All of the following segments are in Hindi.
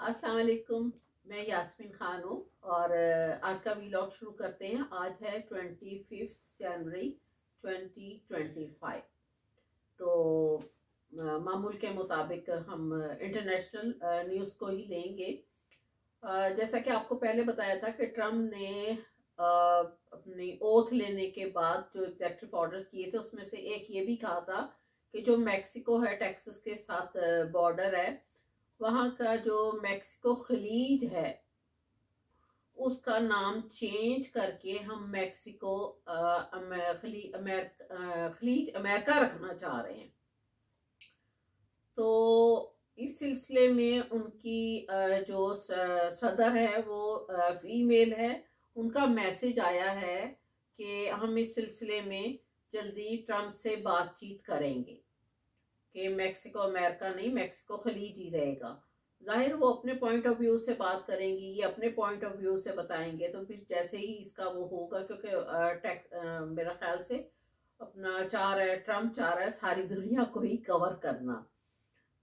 अस्सलाम वालेकुम। मैं यास्मीन खान हूँ और आज का व्लॉग शुरू करते हैं। आज है 25 जनवरी 2025। तो मामूल के मुताबिक हम इंटरनेशनल न्यूज़ को ही लेंगे। जैसा कि आपको पहले बताया था कि ट्रम्प ने अपनी ओथ लेने के बाद जो एग्जेक्टिव ऑर्डर्स किए थे उसमें से एक ये भी कहा था कि जो मैक्सिको है, टेक्सास के साथ बॉर्डर है, वहाँ का जो मैक्सिको खलीज है उसका नाम चेंज करके हम मैक्सिको खलीज अमेरिका रखना चाह रहे हैं। तो इस सिलसिले में उनकी जो सदर है वो फीमेल है। उनका मैसेज आया है कि हम इस सिलसिले में जल्दी ट्रम्प से बातचीत करेंगे कि मैक्सिको अमेरिका नहीं, मैक्सिको खलीज ही रहेगा। जाहिर वो अपने पॉइंट ऑफ व्यू से बात करेंगी, ये अपने पॉइंट ऑफ व्यू से बताएंगे। तो फिर जैसे ही इसका वो होगा, क्योंकि मेरा ख्याल से अपना चाह रहा है, ट्रम्प चाह रहा है सारी दुनिया को ही कवर करना।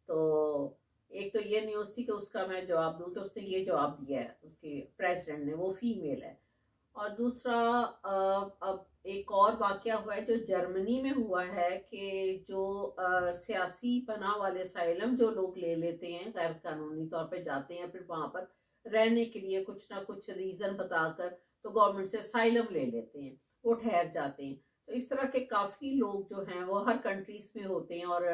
तो एक तो ये न्यूज़ थी कि उसका मैं जवाब दूं कि उसने ये जवाब दिया है, उसके प्रेसिडेंट ने, वो फीमेल है। और दूसरा अब एक और वाकया हुआ है जो जर्मनी में हुआ है कि जो सियासी पनाह वाले साइलम जो लोग ले लेते हैं, गैर कानूनी तौर पे जाते हैं, फिर वहां पर रहने के लिए कुछ ना कुछ रीजन बताकर तो गवर्नमेंट से साइलम ले लेते हैं, वो ठहर जाते हैं। तो इस तरह के काफी लोग जो हैं वो हर कंट्रीज में होते हैं। और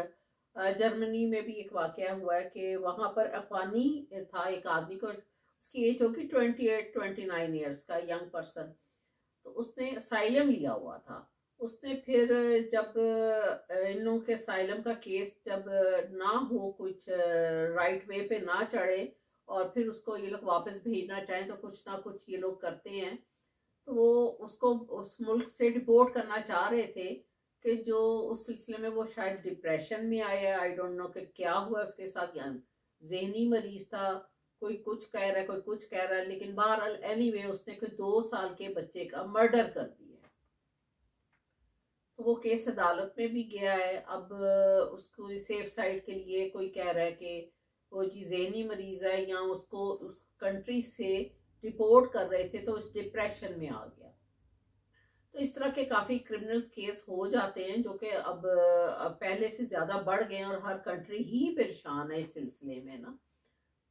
जर्मनी में भी एक वाकया हुआ है कि वहां पर अफगानी था एक आदमी को, उसकी एज होगी 28-29 ईयर्स का यंग पर्सन। तो उसने साइलम लिया हुआ था। उसने फिर जब इन लोगों के साइलम का केस जब ना हो, कुछ राइट वे पे ना चढ़े और फिर उसको ये लोग वापस भेजना चाहें तो कुछ ना कुछ ये लोग करते हैं। तो वो उसको उस मुल्क से डिपोर्ट करना चाह रहे थे कि जो उस सिलसिले में वो शायद डिप्रेशन में आया, आई डोंट नो कि क्या हुआ उसके साथ, या जहनी मरीज था। कोई कुछ कह रहा है, कोई कुछ कह रहा है, लेकिन बहरहाल एनीवे उसने कोई 2 साल के बच्चे का मर्डर कर दिया। तो वो केस अदालत में भी गया है। अब उसको सेफ साइड के लिए कोई कह रहा है कि वो जी जहनी मरीज है, या उसको उस कंट्री से रिपोर्ट कर रहे थे तो उस डिप्रेशन में आ गया। तो इस तरह के काफी क्रिमिनल केस हो जाते हैं जो कि अब पहले से ज्यादा बढ़ गए हैं और हर कंट्री ही परेशान है इस सिलसिले में ना।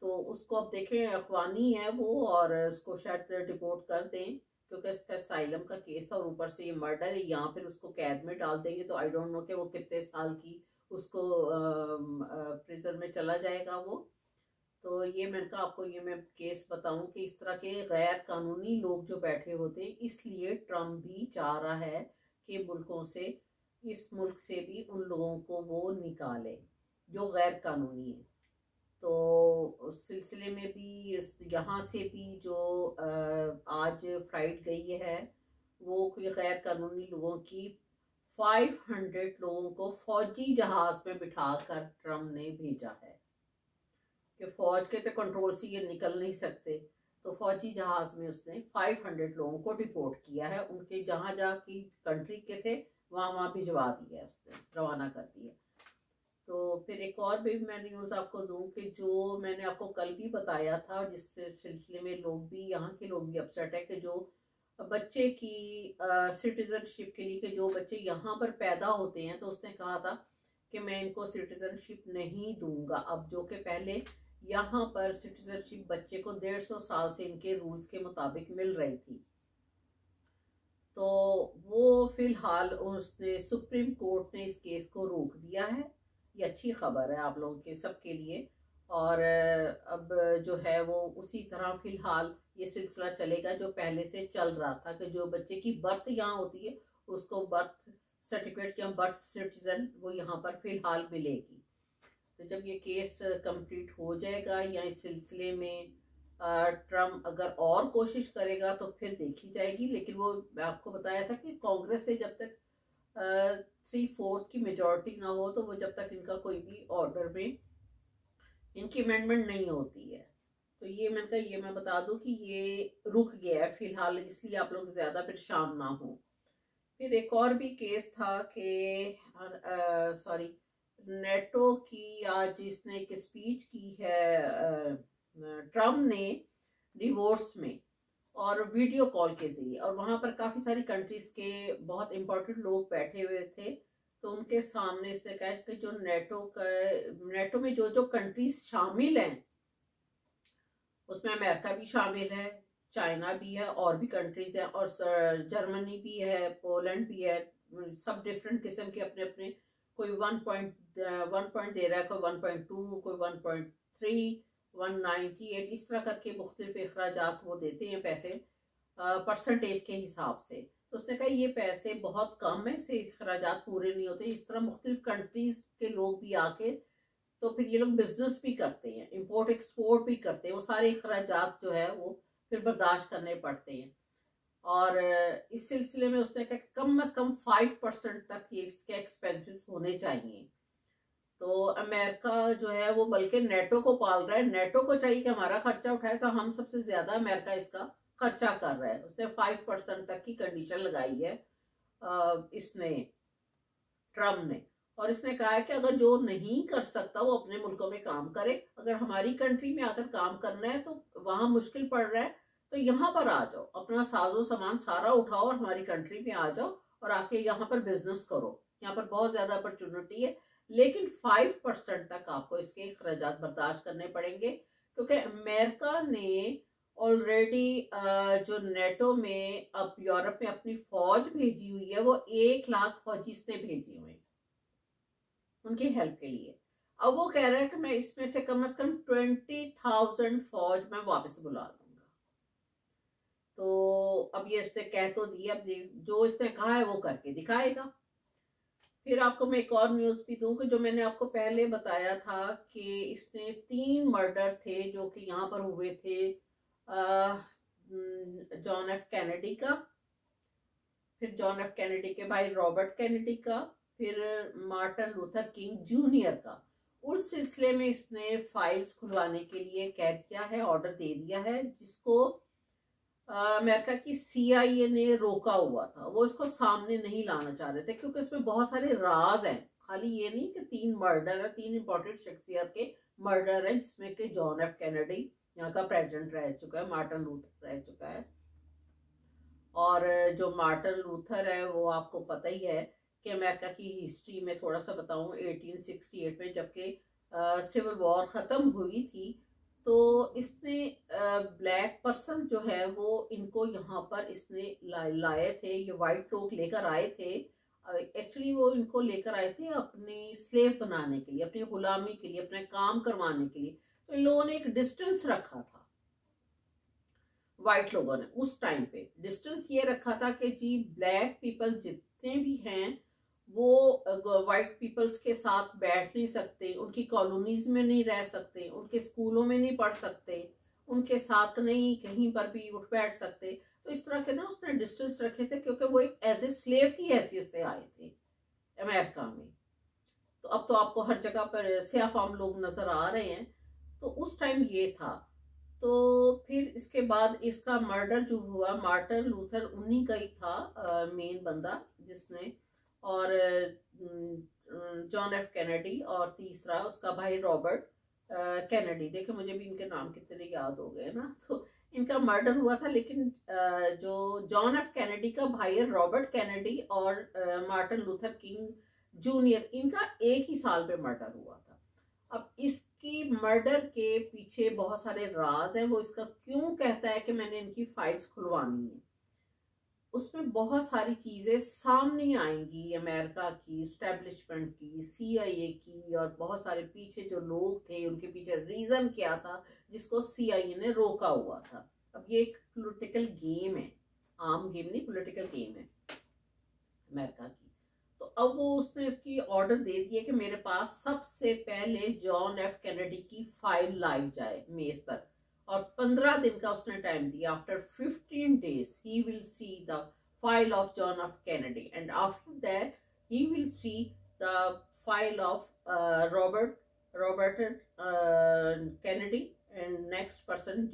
तो उसको अब देखें, अफगानी है वो, और उसको शायद डिपोर्ट कर दें क्योंकि इसका साइलम का केस था और ऊपर से ये मर्डर है। यहाँ फिर उसको कैद में डाल देंगे तो आई डोंट नो कि वो कितने साल की उसको प्रिजन में चला जाएगा वो। तो ये मैंने कहा आपको ये मैं केस बताऊं कि इस तरह के गैर कानूनी लोग जो बैठे होते हैं, इसलिए ट्रम्प भी चाह रहा है कि मुल्कों से, इस मुल्क से भी उन लोगों को वो निकाले जो गैर कानूनी है। तो उस सिलसिले में भी यहाँ से भी जो आज फ्लाइट गई है वो कोई गैर कानूनी लोगों की 500 लोगों को फौजी जहाज में बिठाकर ट्रम्प ने भेजा है कि फौज के तो कंट्रोल से ये निकल नहीं सकते। तो फौजी जहाज में उसने 500 लोगों को डिपोर्ट किया है, उनके जहां जहां की कंट्री के थे वहां वहां भिजवा दिया है, उसने रवाना कर दिया। तो फिर एक और भी मैं न्यूज़ आपको दूं कि जो मैंने आपको कल भी बताया था, जिससे सिलसिले में लोग भी, यहाँ के लोग भी अपसेट है कि जो बच्चे की सिटीजनशिप के लिए, कि जो बच्चे यहाँ पर पैदा होते हैं, तो उसने कहा था कि मैं इनको सिटीजनशिप नहीं दूंगा। अब जो कि पहले यहाँ पर सिटीजनशिप बच्चे को 150 साल से इनके रूल्स के मुताबिक मिल रही थी। तो वो फिलहाल उसने, सुप्रीम कोर्ट ने इस केस को रोक दिया है। ये अच्छी खबर है आप लोगों के सबके लिए। और अब जो है वो उसी तरह फिलहाल ये सिलसिला चलेगा जो पहले से चल रहा था कि जो बच्चे की बर्थ यहाँ होती है उसको बर्थ सर्टिफिकेट या बर्थ सिटीजन वो यहाँ पर फिलहाल मिलेगी। तो जब ये केस कंप्लीट हो जाएगा या इस सिलसिले में ट्रम्प अगर और कोशिश करेगा तो फिर देखी जाएगी। लेकिन वो मैं आपको बताया था कि कांग्रेस से जब तक 3/4 की मेजोरिटी ना हो तो वो जब तक इनका कोई भी ऑर्डर में इनकी अमेंडमेंट नहीं होती है। तो ये मैंने कहा ये मैं बता दूं कि ये रुक गया है फिलहाल, इसलिए आप लोग ज्यादा परेशान ना हो। फिर एक और भी केस था कि सॉरी, नेटो की आज इसने एक स्पीच की है ट्रम्प ने डिवोर्स में और वीडियो कॉल के जरिए, और वहां पर काफी सारी कंट्रीज के बहुत इंपॉर्टेंट लोग बैठे हुए थे, तो उनके सामने इसने कहा कि जो नेटो में जो जो कंट्रीज शामिल हैं उसमें अमेरिका भी शामिल है, चाइना भी है, और भी कंट्रीज है, और जर्मनी भी है, पोलैंड भी है, सब डिफरेंट किस्म के अपने अपने, कोई 1 पॉइंट दे रहा है, कोई 1.2, कोई 1.3, 198, इस तरह करके मुख्तलिफ अखराजात वो देते हैं पैसे परसेंटेज के हिसाब से। तो उसने कहा ये पैसे बहुत कम है, इससे अखराजात पूरे नहीं होते। इस तरह मुख्तलिफ कंट्रीज के लोग भी आके, तो फिर ये लोग बिजनेस भी करते हैं, इंपोर्ट एक्सपोर्ट भी करते हैं, वो सारे अखराजात जो है वो फिर बर्दाश्त करने पड़ते हैं। और इस सिलसिले में उसने कहा कम से कम 5% तक ये इसके एक्सपेंसेस होने चाहिए। तो अमेरिका जो है वो बल्कि नेटो को पाल रहा है, नेटो को चाहिए कि हमारा खर्चा उठाए, तो हम सबसे ज्यादा अमेरिका इसका खर्चा कर रहा है। उसने 5% तक की कंडीशन लगाई है इसने, ट्रम्प ने। और इसने कहा है कि अगर जो नहीं कर सकता वो अपने मुल्कों में काम करे, अगर हमारी कंट्री में आकर काम करना है तो वहां मुश्किल पड़ रहा है तो यहाँ पर आ जाओ, अपना साजो सामान सारा उठाओ और हमारी कंट्री में आ जाओ और आके यहाँ पर बिजनेस करो, यहाँ पर बहुत ज्यादा अपॉर्चुनिटी है। लेकिन 5% तक आपको इसके अखराजात बर्दाश्त करने पड़ेंगे, क्योंकि अमेरिका ने ऑलरेडी जो नेटो में अब यूरोप में अपनी फौज भेजी हुई है, वो 1 लाख फौजी इसने भेजी हुई उनकी हेल्प के लिए। अब वो कह रहा है कि मैं इसमें से कम 20,000 फौज मैं वापस बुला दूंगा। तो अब ये इसने कह तो दिया, अब जो इसने कहा है वो करके दिखाएगा। फिर आपको मैं एक और न्यूज भी दूं कि जो मैंने आपको पहले बताया था कि इसने 3 मर्डर थे जो कि यहाँ पर हुए थे, जॉन एफ कैनेडी का, फिर जॉन एफ कैनेडी के भाई रॉबर्ट कैनेडी का, फिर मार्टिन लूथर किंग जूनियर का। उस सिलसिले में इसने फाइल्स खुलवाने के लिए कह दिया है, ऑर्डर दे दिया है, जिसको अमेरिका की CIA ने रोका हुआ था। वो इसको सामने नहीं लाना चाह रहे थे क्योंकि इसमें बहुत सारे राज हैं, खाली ये नहीं कि 3 मर्डर है, 3 इंपॉर्टेंट शख्सियत के मर्डर है, जिसमें कि जॉन एफ कैनेडी यहाँ का प्रेसिडेंट रह चुका है, मार्टिन लूथर रह चुका है। और जो मार्टिन लूथर है वो आपको पता ही है कि अमेरिका की हिस्ट्री में थोड़ा सा बताऊं, 1868 में जबकि सिविल वॉर खत्म हुई थी, तो इसने ब्लैक पर्सन जो है वो इनको यहाँ पर इसने लाए थे, ये वाइट लोग लेकर आए थे। एक्चुअली वो इनको लेकर आए थे अपनी स्लेव बनाने के लिए, अपनी गुलामी के लिए, अपने काम करवाने के लिए। तो इन लोगों ने एक डिस्टेंस रखा था, वाइट लोगों ने उस टाइम पे डिस्टेंस ये रखा था कि जी ब्लैक पीपल जितने भी हैं वो वाइट पीपल्स के साथ बैठ नहीं सकते, उनकी कॉलोनीज में नहीं रह सकते, उनके स्कूलों में नहीं पढ़ सकते, उनके साथ नहीं कहीं पर भी उठ बैठ सकते। तो इस तरह के ना उसने डिस्टेंस रखे थे, क्योंकि वो एक एज ए स्लेव की हैसियत से आए थे अमेरिका में। तो अब तो आपको हर जगह पर स्याफाम लोग नजर आ रहे हैं, तो उस टाइम ये था। तो फिर इसके बाद इसका मर्डर जो हुआ, मार्टिन लूथर उन्हीं का ही था मेन बंदा जिसने, और जॉन एफ कैनेडी, और तीसरा उसका भाई रॉबर्ट कैनेडी। देखो मुझे भी इनके नाम कितने याद हो गए ना। तो इनका मर्डर हुआ था, लेकिन जो जॉन एफ कैनेडी का भाई है रॉबर्ट कैनेडी और मार्टिन लूथर किंग जूनियर, इनका एक ही साल पे मर्डर हुआ था। अब इसकी मर्डर के पीछे बहुत सारे राज हैं। वो इसका क्यों कहता है कि मैंने इनकी फाइल्स खुलवानी है, उसमें बहुत सारी चीजें सामने आएंगी, अमेरिका की स्टैब्लिशमेंट की, CIA की, और बहुत सारे पीछे जो लोग थे उनके पीछे रीजन क्या था जिसको CIA ने रोका हुआ था। अब ये एक पॉलिटिकल गेम है, आम गेम नहीं, पॉलिटिकल गेम है अमेरिका की। तो अब वो उसने इसकी ऑर्डर दे दिया कि मेरे पास सबसे पहले जॉन एफ कैनेडी की फाइल लाई जाए मेज पर, और 15 दिन का उसने टाइम दिया। After 15 days he will see the file of John F. Kennedy, and after that he will see the file of Robert Kennedy, and next person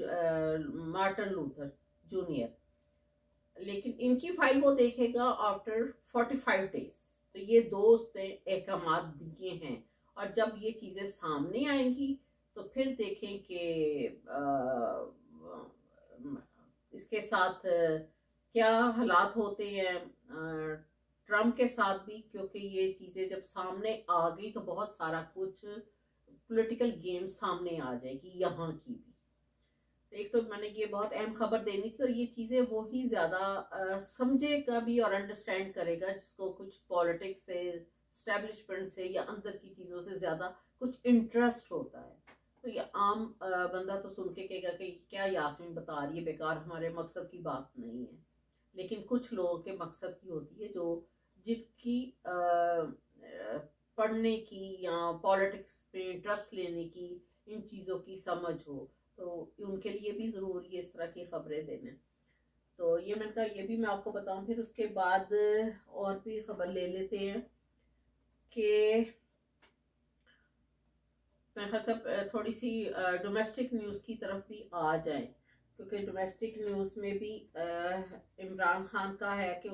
Martin Luther Jr. लेकिन इनकी फाइल वो देखेगा आफ्टर 45 days। तो ये दो उसने अहकाम दिए हैं, और जब ये चीजें सामने आएंगी तो फिर देखें कि इसके साथ क्या हालात होते हैं ट्रम्प के साथ भी, क्योंकि ये चीज़ें जब सामने आ गई तो बहुत सारा कुछ पॉलिटिकल गेम सामने आ जाएगी यहाँ की भी। एक तो मैंने ये बहुत अहम खबर देनी थी, और ये चीज़ें वो ही ज़्यादा समझेगा भी और अंडरस्टैंड करेगा जिसको कुछ पॉलिटिक्स से, स्टैब्लिशमेंट से या अंदर की चीज़ों से ज़्यादा कुछ इंटरेस्ट होता है। तो ये आम बंदा तो सुन के कहेगा कि क्या यास्मीन बता रही है, बेकार, हमारे मकसद की बात नहीं है। लेकिन कुछ लोगों के मकसद की होती है, जो जिनकी पढ़ने की या पॉलिटिक्स में इंटरेस्ट लेने की, इन चीज़ों की समझ हो, तो उनके लिए भी ज़रूरी है इस तरह की खबरें देने। तो ये मैंने कहा ये भी मैं आपको बताऊं। फिर उसके बाद और भी खबर ले लेते हैं कि मेरे ख्याल से थोड़ी सी डोमेस्टिक न्यूज़ की तरफ भी आ जाए, क्योंकि डोमेस्टिक न्यूज़ में भी इमरान खान का है कि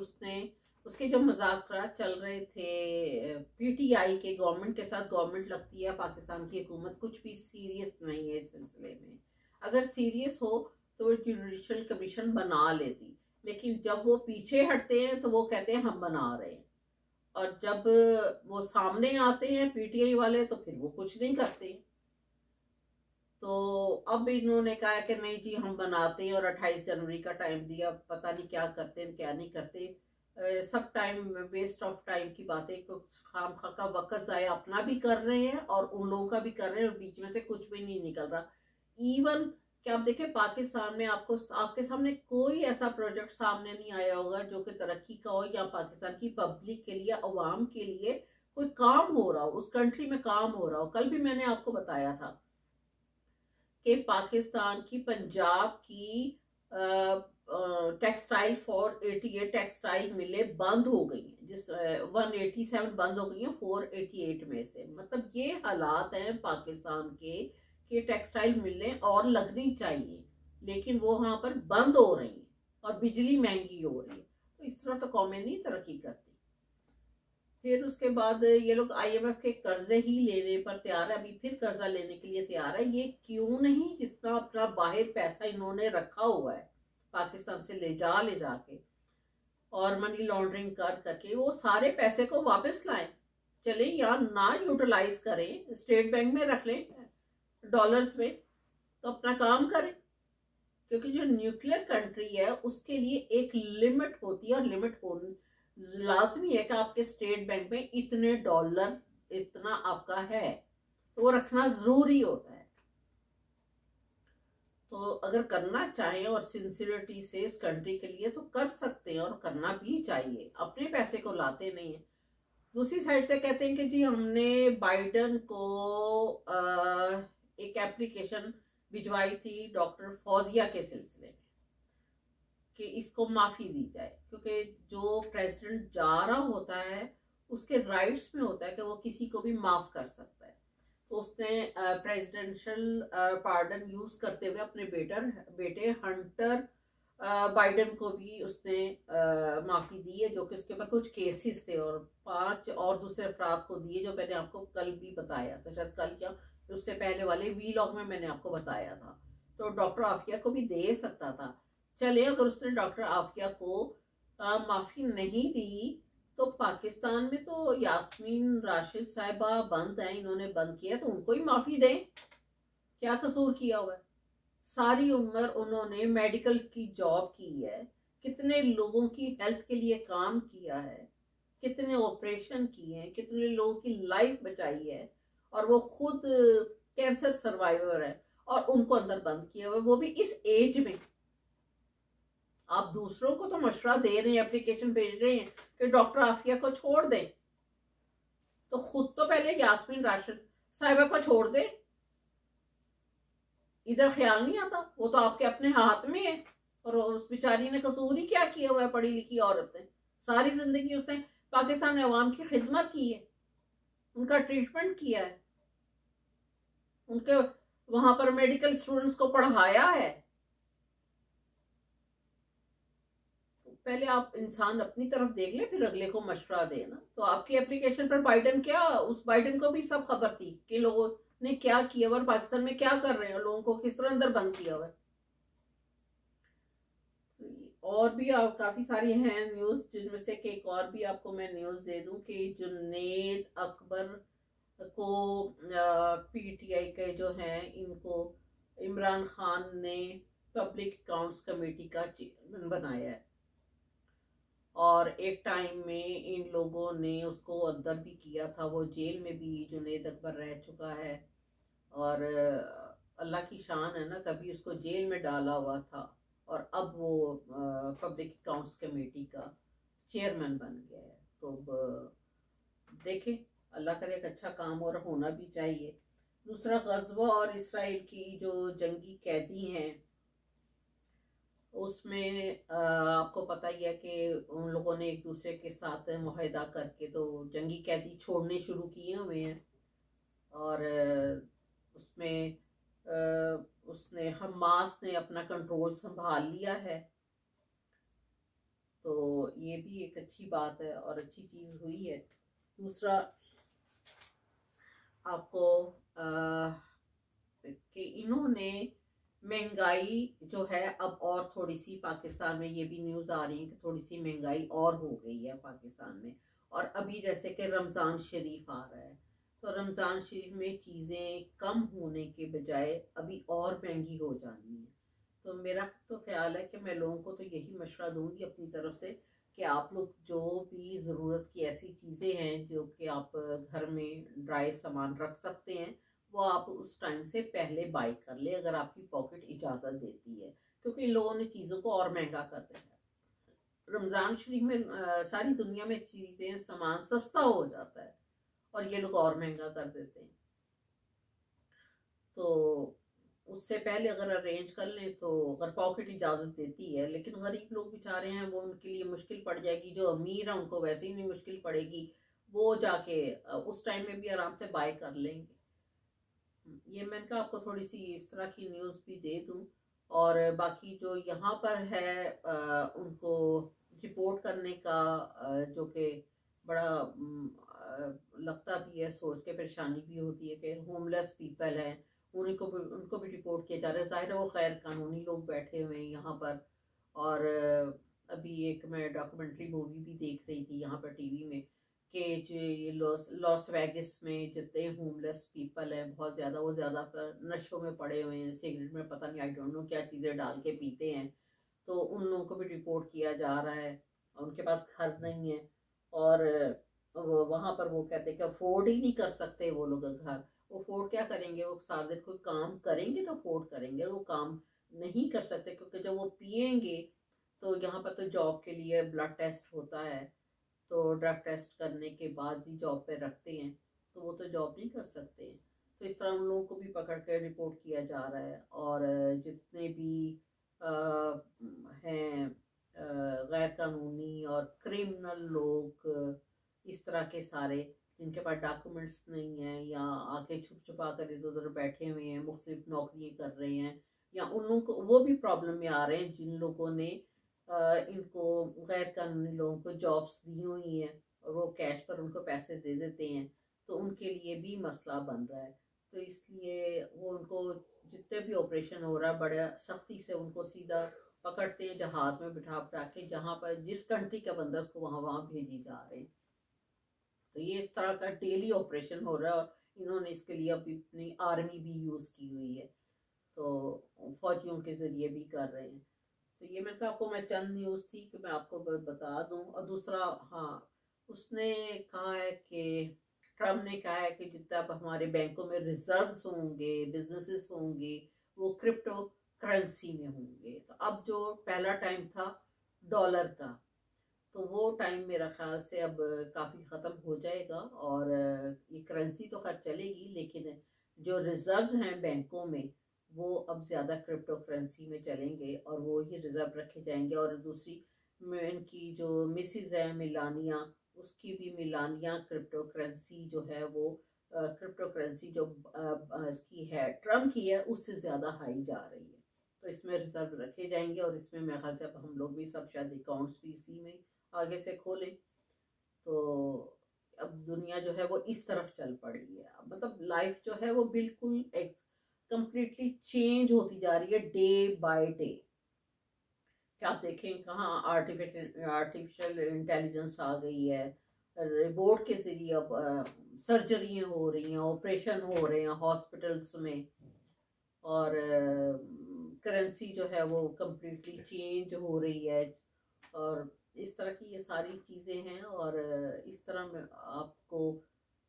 उसके जो मुज़ाकरात चल रहे थे पीटीआई के गवर्नमेंट के साथ, गवर्नमेंट लगती है पाकिस्तान की हुकूमत कुछ भी सीरियस नहीं है इस सिलसिले में। अगर सीरियस हो तो वो जुडिशल कमीशन बना लेती, लेकिन जब वो पीछे हटते हैं तो वो कहते हैं हम बना रहे हैं, और जब वो सामने आते हैं पीटीआई वाले तो फिर वो कुछ नहीं करते। तो अब इन्होंने कहा कि नहीं जी हम बनाते हैं, और 28 जनवरी का टाइम दिया, पता नहीं क्या करते हैं क्या नहीं करते। सब टाइम वेस्ट ऑफ टाइम की बातें, कुछ खामखा का वक्त ज़ाया अपना भी कर रहे हैं और उन लोगों का भी कर रहे हैं, और बीच में से कुछ भी नहीं निकल रहा। इवन कि आप देखें पाकिस्तान में आपके सामने कोई ऐसा प्रोजेक्ट सामने नहीं आया होगा जो कि तरक्की का हो, या पाकिस्तान की पब्लिक के लिए, अवाम के लिए कोई काम हो रहा हो, उस कंट्री में काम हो रहा हो। कल भी मैंने आपको बताया था कि पाकिस्तान की पंजाब की टेक्सटाइल 488 टेक्सटाइल मिलें बंद हो गई हैं, जिस 187 बंद हो गई हैं 488 में से। मतलब ये हालात हैं पाकिस्तान के कि टेक्सटाइल मिलें और लगनी चाहिए, लेकिन वो वहां पर बंद हो रही हैं और बिजली महंगी हो रही है। तो इस तरह तो कौमें नहीं तरक्की करती। फिर उसके बाद ये लोग आईएमएफ के कर्जे ही लेने पर तैयार है, अभी फिर कर्जा लेने के लिए तैयार है। ये क्यों नहीं, जितना अपना बाहर पैसा इन्होंने रखा हुआ है पाकिस्तान से ले जाके और मनी लॉन्ड्रिंग करके वो सारे पैसे को वापस लाएं, चले या ना यूटिलाइज करें, स्टेट बैंक में रख लें डॉलर्स में, तो अपना काम करें। क्योंकि जो न्यूक्लियर कंट्री है उसके लिए एक लिमिट होती है, और लिमिट होनी लाजमी है कि आपके स्टेट बैंक में इतने डॉलर, इतना आपका है, तो वो रखना जरूरी होता है। तो अगर करना चाहें और सिंसियरिटी से इस कंट्री के लिए तो कर सकते हैं, और करना भी चाहिए, अपने पैसे को लाते नहीं है। दूसरी साइड से कहते हैं कि जी हमने बाइडन को एक एप्लीकेशन भिजवाई थी डॉक्टर फौजिया के सिलसिले में कि इसको माफ़ी दी जाए, क्योंकि जो प्रेसिडेंट जा रहा होता है उसके राइट्स में होता है कि वो किसी को भी माफ़ कर सकता है। तो उसने प्रेसिडेंशियल पार्डन यूज़ करते हुए अपने बेटे हंटर बाइडन को भी उसने माफ़ी दी है, जो कि उसके ऊपर कुछ केसेस थे, और 5 और दूसरे अफराद को दिए, जो मैंने आपको कल भी बताया था, शायद कल या उससे पहले वाले वीलॉग में मैंने आपको बताया था। तो डॉक्टर आफिया को भी दे सकता था। चले, अगर उसने डॉक्टर आफिया को माफ़ी नहीं दी, तो पाकिस्तान में तो यास्मीन राशिद साहिबा बंद है, इन्होंने बंद किया, तो उनको ही माफ़ी दें। क्या कसूर किया हुआ है? सारी उम्र उन्होंने मेडिकल की जॉब की है, कितने लोगों की हेल्थ के लिए काम किया है, कितने ऑपरेशन किए हैं, कितने लोगों की लाइफ बचाई है, और वो खुद कैंसर सर्वाइवर है, और उनको अंदर बंद किया हुआ है, वो भी इस एज में। आप दूसरों को तो मशवरा दे रहे हैं, एप्लीकेशन भेज रहे हैं कि डॉक्टर आफिया को छोड़ दें, तो खुद तो पहले यास्मीन राशिद साहिबा को छोड़ दें। इधर ख्याल नहीं आता, वो तो आपके अपने हाथ में है, और उस बेचारी ने कसूर ही क्या किया हुआ है? पढ़ी लिखी औरत ने सारी जिंदगी उसने पाकिस्तान अवाम की खिदमत की है, उनका ट्रीटमेंट किया है, उनके वहां पर मेडिकल स्टूडेंट्स को पढ़ाया है। पहले आप इंसान अपनी तरफ देख ले, फिर अगले को मशवरा देना। तो आपकी एप्लीकेशन पर बाइडन क्या, उस बाइडन को भी सब खबर थी कि लोगों ने क्या किया हुआ और पाकिस्तान में क्या कर रहे हैं, लोगों को किस तरह अंदर बंद किया हुआ है। और भी काफी सारी हैं न्यूज, जिनमें से एक और भी आपको मैं न्यूज दे दूं कि जुन्नेद अकबर को पीटीआई के जो हैं इनको इमरान खान ने पब्लिक अकाउंट्स कमेटी का चेयरमैन बनाया है, और एक टाइम में इन लोगों ने उसको अदब भी किया था, वो जेल में भी जुनैद अकबर रह चुका है, और अल्लाह की शान है ना, तभी उसको जेल में डाला हुआ था और अब वो पब्लिक अकाउंट्स कमेटी का चेयरमैन बन गया है। तो देखें, अल्लाह करे एक अच्छा काम और होना भी चाहिए। दूसरा, गज़वा और इसराइल की जो जंगी कैदी हैं उसमें आपको पता ही है कि उन लोगों ने एक दूसरे के साथ मुआहदा करके तो जंगी कैदी छोड़ने शुरू किए हुए हैं, और उसमें उसने हमास ने अपना कंट्रोल संभाल लिया है। तो ये भी एक अच्छी बात है और अच्छी चीज़ हुई है। दूसरा, आपको कि इन्होंने महंगाई जो है अब और थोड़ी सी पाकिस्तान में, ये भी न्यूज़ आ रही है कि थोड़ी सी महंगाई और हो गई है पाकिस्तान में। और अभी जैसे कि रमज़ान शरीफ आ रहा है, तो रमज़ान शरीफ में चीज़ें कम होने के बजाय अभी और महंगी हो जानी है। तो मेरा तो ख्याल है कि मैं लोगों को तो यही मशवरा दूंगी अपनी तरफ से कि आप लोग जो भी ज़रूरत की ऐसी चीज़ें हैं जो कि आप घर में ड्राई सामान रख सकते हैं, वो आप उस टाइम से पहले बाई कर ले, अगर आपकी पॉकेट इजाज़त देती है, क्योंकि इन लोगों ने चीज़ों को और महंगा कर दिया है। रमज़ान शरीफ में सारी दुनिया में चीज़ें सामान सस्ता हो जाता है और ये लोग और महंगा कर देते हैं। तो उससे पहले अगर अरेंज कर लें तो, अगर पॉकेट इजाज़त देती है, लेकिन गरीब लोग बेचारे हैं वो, उनके लिए मुश्किल पड़ जाएगी। जो अमीर है उनको वैसे ही नहीं मुश्किल पड़ेगी, वो जाके उस टाइम में भी आराम से बाय कर लेंगे। ये मैंने कहा आपको थोड़ी सी इस तरह की न्यूज़ भी दे दूं। और बाकी जो यहाँ पर है उनको रिपोर्ट करने का जो कि बड़ा लगता भी है, सोच के परेशानी भी होती है कि होमलेस पीपल हैं, उनको भी रिपोर्ट किया जा रहा है। जाहिर है वो गैर कानूनी लोग बैठे हुए हैं यहाँ पर। और अभी एक मैं डॉक्यूमेंट्री मूवी भी देख रही थी यहाँ पर टीवी में कि जो ये लॉस वेगस में जितने होमलेस पीपल हैं बहुत ज़्यादा, वो ज़्यादातर नशों में पड़े हुए हैं, सिगरेट में पता नहीं आई डोंट नो क्या चीज़ें डाल के पीते हैं। तो उन लोगों को भी रिपोर्ट किया जा रहा है, उनके पास घर नहीं है, और वहाँ पर वो कहते हैं कि अफोर्ड ही नहीं कर सकते वो लोग घर। वो अफोर्ड क्या करेंगे, वो सारा दिन कोई काम करेंगे तो अफोर्ड करेंगे, वो काम नहीं कर सकते, क्योंकि जब वो पिएंगे तो यहाँ पर तो जॉब के लिए ब्लड टेस्ट होता है, तो ड्रग टेस्ट करने के बाद ही जॉब पे रखते हैं, तो वो तो जॉब नहीं कर सकते। तो इस तरह उन लोगों को भी पकड़ कर रिपोर्ट किया जा रहा है। और जितने भी हैं गैर कानूनी और क्रिमिनल लोग, इस तरह के सारे जिनके पास डॉक्यूमेंट्स नहीं है या आके छुप छुपा कर इधर उधर बैठे हुए हैं, मुख्तलिफ नौकरियाँ कर रहे हैं, या उन लोगों को, वो भी प्रॉब्लम में आ रहे हैं जिन लोगों ने इनको गैर कानूनी लोगों को जॉब्स दी हुई हैं और वो कैश पर उनको पैसे दे देते हैं, तो उनके लिए भी मसला बन रहा है। तो इसलिए वो उनको जितने भी ऑपरेशन हो रहा है बड़े सख्ती से उनको सीधा पकड़ते हैं, जहाज में बिठा बिठा के, जहाँ पर जिस कंट्री का बंदा उसको वहाँ वहाँ भेजी जा रहे हैं। तो ये इस तरह का डेली ऑपरेशन हो रहा है, और इन्होंने इसके लिए अपनी आर्मी भी यूज़ की हुई है, तो फौजियों के ज़रिए भी कर रहे हैं। तो ये मैं आपको, मैं चंद न्यूज़ थी कि मैं आपको बता दूं। और दूसरा, हाँ, उसने कहा है कि ट्रम्प ने कहा है कि जितना अब हमारे बैंकों में रिजर्व्स होंगे, बिजनेसेस होंगे, वो क्रिप्टो करेंसी में होंगे। तो अब जो पहला टाइम था डॉलर का, तो वो टाइम मेरा ख्याल से अब काफ़ी ख़त्म हो जाएगा, और ये करेंसी तो खैर चलेगी, लेकिन जो रिजर्व हैं बैंकों में वो अब ज़्यादा क्रिप्टो करेंसी में चलेंगे और वो ही रिजर्व रखे जाएंगे। और दूसरी, इनकी जो मिसिज है मिलानिया, उसकी भी मिलानिया क्रिप्टो करेंसी जो है वो क्रिप्टो करेंसी जो इसकी है ट्रम्प की है, उससे ज़्यादा हाई जा रही है। तो इसमें रिजर्व रखे जाएंगे, और इसमें मेरे ख्याल से अब हम लोग भी सब शायद अकाउंट्स भी इसी में आगे से खोलें। तो अब दुनिया जो है वो इस तरफ चल पड़ी है, मतलब लाइफ जो है वो बिल्कुल एक कंप्लीटली चेंज होती जा रही है डे बाय डे। क्या आप देखें कहाँ आर्टिफिशियल इंटेलिजेंस आ गई है, रिपोर्ट के जरिए अब सर्जरी हो रही हैं, ऑपरेशन हो रहे हैं हॉस्पिटल्स में, और करेंसी जो है वो कम्प्लीटली चेंज हो रही है, और इस तरह की ये सारी चीज़ें हैं। और इस तरह में आपको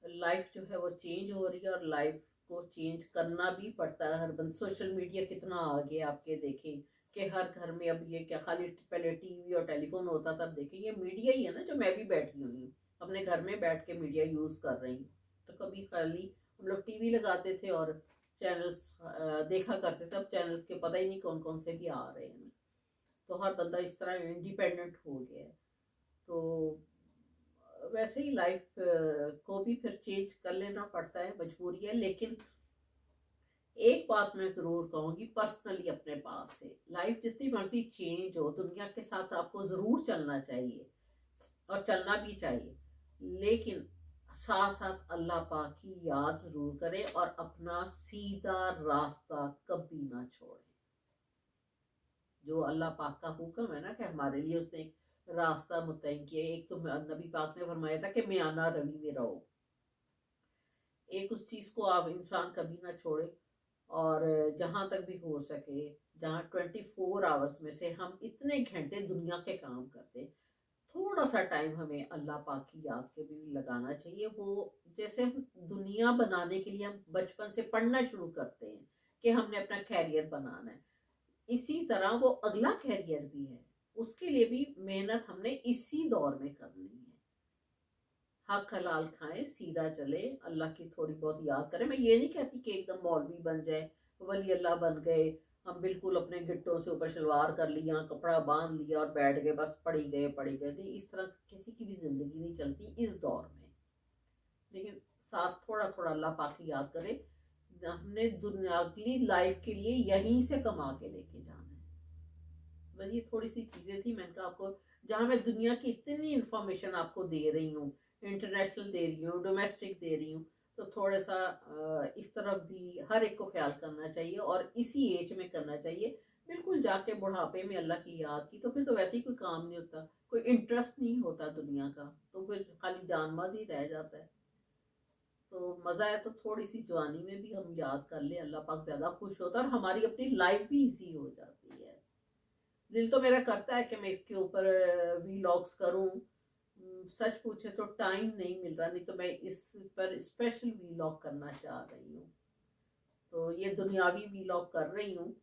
लाइफ जो है वो चेंज हो रही है, और लाइफ को चेंज करना भी पड़ता है। हर बंद सोशल मीडिया कितना आगे आपके देखें कि हर घर में अब ये क्या खाली पहले टीवी और टेलीफोन होता था, अब देखें ये मीडिया ही है ना, जो मैं भी बैठी हुई हूँ अपने घर में बैठ के मीडिया यूज़ कर रही हूँ। तो कभी खाली हम लोग टीवी लगाते थे और चैनल्स देखा करते थे, अब चैनल्स के पता ही नहीं कौन कौन से भी आ रहे हैं। तो हर बंदा इस तरह इंडिपेंडेंट हो गया है। तो वैसे ही लाइफ को भी फिर चेंज कर लेना पड़ता है, मजबूरी है। लेकिन एक बात मैं ज़रूर कहूँगी पर्सनली अपने पास से, लाइफ जितनी मर्जी चेंज हो दुनिया के साथ आपको ज़रूर चलना चाहिए और चलना भी चाहिए, लेकिन साथ साथ अल्लाह पाक की याद ज़रूर करें और अपना सीधा रास्ता कभी ना छोड़ें। जो अल्लाह पाक का हुक्म है ना कि हमारे लिए उसने एक रास्ता मुतय्यन किया। एक तो नबी पाक ने फरमाया था कि मियाना रवि में रहो, एक उस चीज़ को आप इंसान कभी ना छोड़े। और जहाँ तक भी हो सके, जहाँ 24 आवर्स में से हम इतने घंटे दुनिया के काम करते हैं, थोड़ा सा टाइम हमें अल्लाह पाक की याद के भी लगाना चाहिए। वो जैसे हम दुनिया बनाने के लिए हम बचपन से पढ़ना शुरू करते हैं कि हमने अपना कैरियर बनाना है, इसी तरह वो अगला कैरियर भी है, उसके लिए भी मेहनत हमने इसी दौर में करनी है। हक हलाल खाएं, सीधा चले, अल्लाह की थोड़ी बहुत याद करें। मैं ये नहीं कहती कि एकदम मौलवी बन जाए, वली अल्लाह बन गए, हम बिल्कुल अपने गिट्टों से ऊपर शलवार कर लिया, कपड़ा बांध लिया और बैठ गए, बस पढ़ी गए नहीं, इस तरह किसी की भी जिंदगी नहीं चलती इस दौर में। लेकिन साथ थोड़ा थोड़ा अल्लाह पाक की याद करें। हमने दुनियावी लाइफ के लिए यहीं से कमा के लेके जाना है। बस ये थोड़ी सी चीज़ें थी, मैंने कहा आपको, जहाँ मैं दुनिया की इतनी इन्फॉर्मेशन आपको दे रही हूँ, इंटरनेशनल दे रही हूँ, डोमेस्टिक दे रही हूँ, तो थोड़ा सा इस तरफ भी हर एक को ख्याल करना चाहिए और इसी एज में करना चाहिए। बिल्कुल जाके बुढ़ापे में अल्लाह की याद की तो फिर तो वैसे ही कोई काम नहीं होता, कोई इंटरेस्ट नहीं होता दुनिया का, तो फिर खाली जानबाज ही रह जाता है। तो मज़ा है तो थोड़ी सी जवानी में भी हम याद कर ले, अल्लाह पाक ज़्यादा खुश होता है और हमारी अपनी लाइफ भी इजी हो जाती है। दिल तो मेरा करता है कि मैं इसके ऊपर वीलॉग्स करूं, सच पूछे तो टाइम नहीं मिल रहा, नहीं तो मैं इस पर स्पेशल वीलॉग करना चाह रही हूँ। तो ये दुनियावी वीलॉग कर रही हूँ,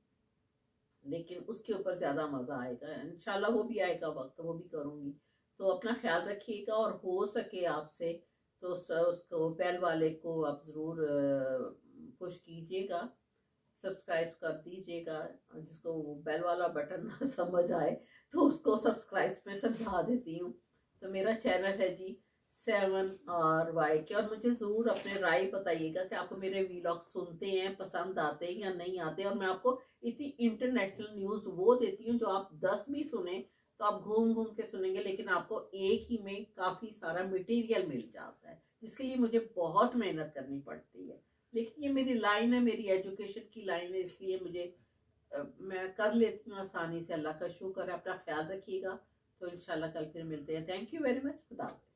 लेकिन उसके ऊपर ज़्यादा मज़ा आएगा इंशाल्लाह, वो भी आएगा वक्त, वो भी करूँगी। तो अपना ख्याल रखिएगा, और हो सके आपसे तो उसको बेल वाले को आप ज़रूर पुश कीजिएगा, सब्सक्राइब कर दीजिएगा। जिसको बेल वाला बटन ना समझ आए तो उसको सब्सक्राइब में समझा देती हूँ। तो मेरा चैनल है जी 7RY और मुझे ज़रूर अपने राय बताइएगा कि आपको मेरे वीलॉग सुनते हैं, पसंद आते हैं या नहीं आते। और मैं आपको इतनी इंटरनेशनल न्यूज़ वो देती हूँ जो आप 10 भी सुने तो आप घूम घूम के सुनेंगे, लेकिन आपको एक ही में काफ़ी सारा मटेरियल मिल जाता है, जिसके लिए मुझे बहुत मेहनत करनी पड़ती है। लेकिन ये मेरी लाइन है, मेरी एजुकेशन की लाइन है, इसलिए मुझे मैं कर लेती हूँ आसानी से। अल्लाह का शुक्र है। अपना ख्याल रखिएगा। तो इंशाल्लाह कल फिर मिलते हैं। Thank you very much. खुदा हाफिज़।